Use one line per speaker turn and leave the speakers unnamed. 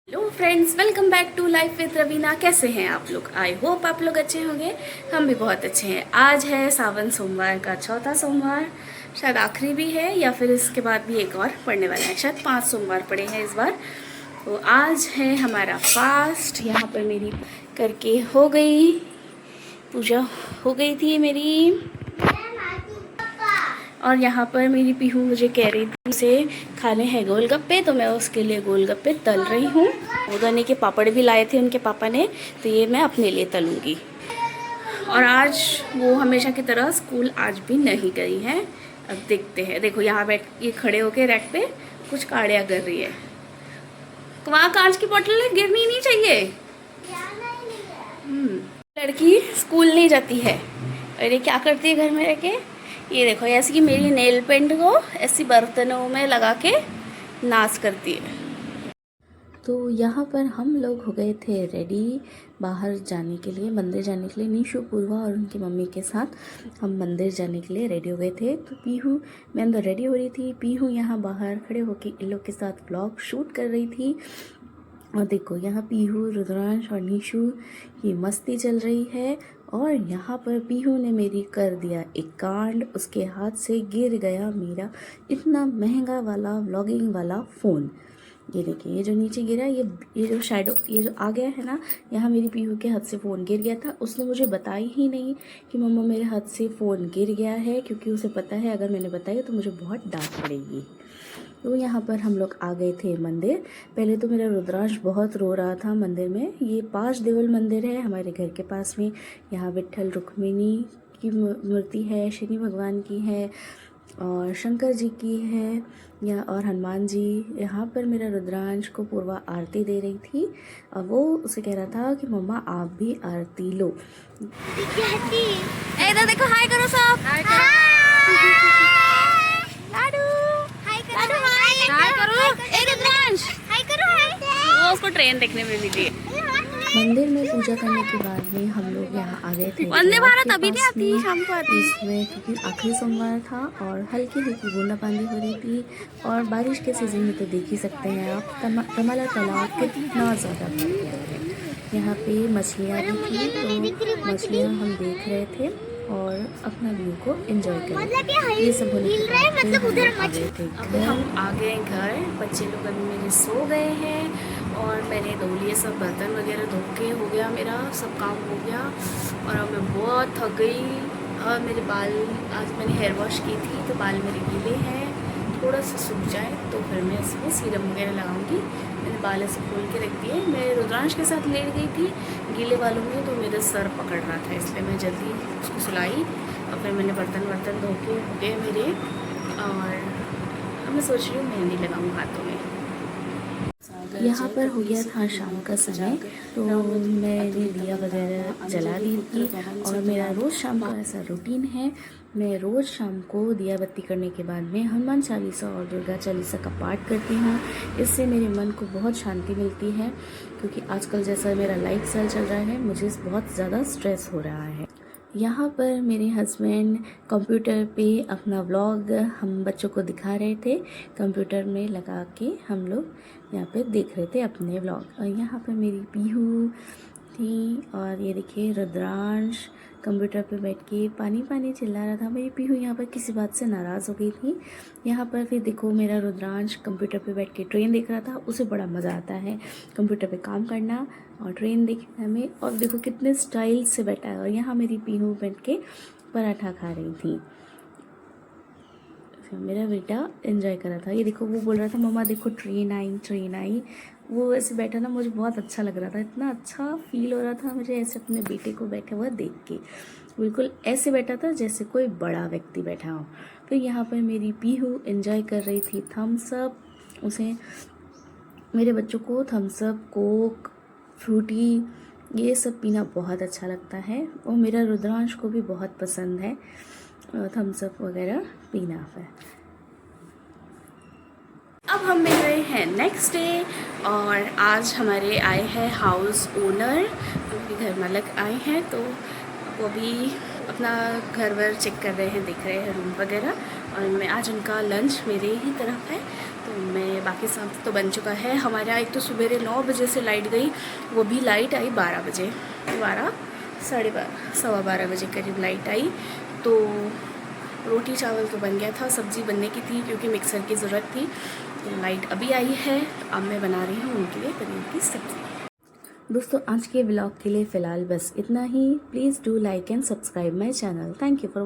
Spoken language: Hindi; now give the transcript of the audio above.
Hello friends, welcome back to life with Raveena. कैसे हैं आप लोग? आई होप आप लोग अच्छे होंगे। हम भी बहुत अच्छे हैं। आज है सावन सोमवार का चौथा सोमवार, शायद आखिरी भी है या फिर इसके बाद भी एक और पड़ने वाला है। शायद 5 सोमवार पड़े हैं इस बार। तो आज है हमारा फास्ट। यहाँ पर मेरी करके हो गई पूजा, हो गई थी मेरी। और यहाँ पर मेरी पीहू मुझे कह रही थी उसे खाने हैं गोलगप्पे, तो मैं उसके लिए गोलगप्पे तल रही हूँ। उगने के पापड़ भी लाए थे उनके पापा ने, तो ये मैं अपने लिए तलूँगी। और आज वो हमेशा की तरह स्कूल आज भी नहीं गई है। अब देखते हैं। देखो यहाँ बैठ ये खड़े होके रैक पे कुछ काढ़िया कर रही है। वहाँ कांच की बोतल है, गिरनी नहीं चाहिए। लड़की स्कूल नहीं जाती है और ये क्या करती है घर में रह के? ये देखो ऐसी कि मेरी नेल पेंट को ऐसी बर्तनों में लगा के नाश करती है। तो यहाँ पर हम लोग हो गए थे रेडी बाहर जाने के लिए, मंदिर जाने के लिए। नीशु, पूर्वा और उनकी मम्मी के साथ हम मंदिर जाने के लिए रेडी हो गए थे। तो पीहू, मैं अंदर रेडी हो रही थी, पीहू यहाँ बाहर खड़े होकर इन लोग के साथ व्लॉग शूट कर रही थी। और देखो यहाँ पीहू, रुद्रांश और नीशु की मस्ती चल रही है। और यहाँ पर पीहू ने मेरी कर दिया एक कांड, उसके हाथ से गिर गया मेरा इतना महंगा वाला व्लॉगिंग वाला फ़ोन। ये देखिए, ये जो नीचे गिरा, ये जो शैडो, ये जो आ गया है ना, यहाँ मेरी पीहू के हाथ से फ़ोन गिर गया था। उसने मुझे बताई ही नहीं कि मम्मा मेरे हाथ से फ़ोन गिर गया है, क्योंकि उसे पता है अगर मैंने बताया तो मुझे बहुत डांट पड़ेगी। तो यहाँ पर हम लोग आ गए थे मंदिर। पहले तो मेरा रुद्रांश बहुत रो रहा था मंदिर में। ये 5 देवल मंदिर है हमारे घर के पास में। यहाँ विट्ठल रुक्मिणी की मूर्ति है, शनि भगवान की है और शंकर जी की है या और हनुमान जी। यहाँ पर मेरा रुद्रांश को पूर्वा आरती दे रही थी और वो उसे कह रहा था कि मम्मा आप भी आरती लो। इधर देखो, हाय करो सब। हाय वो उसको ट्रेन देखने में मिली है। मंदिर में पूजा करने के बाद में हम लोग यहाँ आ गए थे। वंदे भारत अभी नहीं आती, शाम को आती इसमें, क्योंकि आखिरी सोमवार था और हल्की हल्की बूंदाबांदी हो रही थी। और बारिश के सीजन में तो देख ही सकते हैं आप कमला तालाब कितना ज़्यादा भर गया है। यहाँ पे मछलियाँ भी थी, तो मछलियाँ हम देख रहे थे और अपना व्यू को एंजॉय कर रहे थे। ये सब होने के बाद हम आ गए घर। बच्चे लोग अभी मेरे सो गए हैं और मैंने धो लिए सब बर्तन वगैरह, धो के हो गया मेरा सब काम हो गया। और अब मैं बहुत थक गई। और मेरे बाल, आज मैंने हेयर वॉश की थी तो बाल मेरे गीले हैं, थोड़ा सा सूख जाए तो फिर मैं इसमें सीरम वगैरह लगाऊंगी। मैंने बाल ऐसे खोल के रख दिए। मैं रुद्रांश के साथ लेट गई थी गीले बालों में, तो मेरा सर पकड़ रहा था, इसलिए मैं जल्दी उसको सुलाई और फिर मैंने बर्तन धो के हो गए मेरे। और अब मैं सोच रही हूँ मेहंदी लगाऊँ हाथों में। यहाँ पर हो गया था शाम का समय, तो मैंने दिया वगैरह जला दी थी। और मेरा रोज़ शाम का ऐसा रूटीन है, मैं रोज़ शाम को दिया बत्ती करने के बाद में हनुमान चालीसा और दुर्गा चालीसा का पाठ करती हूँ। इससे मेरे मन को बहुत शांति मिलती है, क्योंकि आजकल जैसा मेरा लाइफ स्टाइल चल रहा है, मुझे बहुत ज़्यादा स्ट्रेस हो रहा है। यहाँ पर मेरे हस्बैंड कंप्यूटर पे अपना व्लॉग हम बच्चों को दिखा रहे थे, कंप्यूटर में लगा के हम लोग यहाँ पे देख रहे थे अपने व्लॉग। और यहाँ पर मेरी पीहू थी और ये देखिए रुद्रांश कंप्यूटर पे बैठ के पानी पानी चिल्ला रहा था। मेरी पीहू यहाँ पर किसी बात से नाराज़ हो गई थी। यहाँ पर फिर देखो मेरा रुद्रांश कंप्यूटर पे बैठ के ट्रेन देख रहा था। उसे बड़ा मज़ा आता है कंप्यूटर पे काम करना और ट्रेन देखने में। और देखो कितने स्टाइल से बैठा है। और यहाँ मेरी पीहू बैठ के पराठा खा रही थी। मेरा बेटा एंजॉय कर रहा था। ये देखो वो बोल रहा था मम्मा देखो ट्रेन आई ट्रेन आई। वो ऐसे बैठा ना, मुझे बहुत अच्छा लग रहा था, इतना अच्छा फील हो रहा था मुझे ऐसे अपने बेटे को बैठा हुआ देख के। बिल्कुल ऐसे बैठा था जैसे कोई बड़ा व्यक्ति बैठा हो। फिर यहाँ पर मेरी पीहू एंजॉय कर रही थी थम्स अप। उसे, मेरे बच्चों को थम्स अप, कोक, फ्रूटी ये सब पीना बहुत अच्छा लगता है और मेरा रुद्रांश को भी बहुत पसंद है थम्स अप वगैरह पीना है। अब हम मिल रहे हैं नेक्स्ट डे और आज हमारे आए हैं हाउस ओनर, उनके घर मालिक आए हैं। तो वो भी अपना घर वर चेक कर रहे हैं, देख रहे हैं रूम वगैरह। और मैं आज उनका लंच मेरे ही तरफ है, तो रूम में। बाकी सब तो बन चुका है। हमारे यहाँ एक तो सुबह 9 बजे से लाइट गई, वो भी लाइट आई 12 बजे, 12 साढ़े 12 सवा 12 बजे करीब लाइट आई। तो रोटी चावल तो बन गया था, सब्ज़ी बनने की थी क्योंकि मिक्सर की ज़रूरत थी। तो लाइट अभी आई है, अब मैं बना रही हूँ उनके लिए पनीर की सब्ज़ी। दोस्तों आज के व्लॉग के लिए फ़िलहाल बस इतना ही। Please do like and subscribe my channel. Thank you for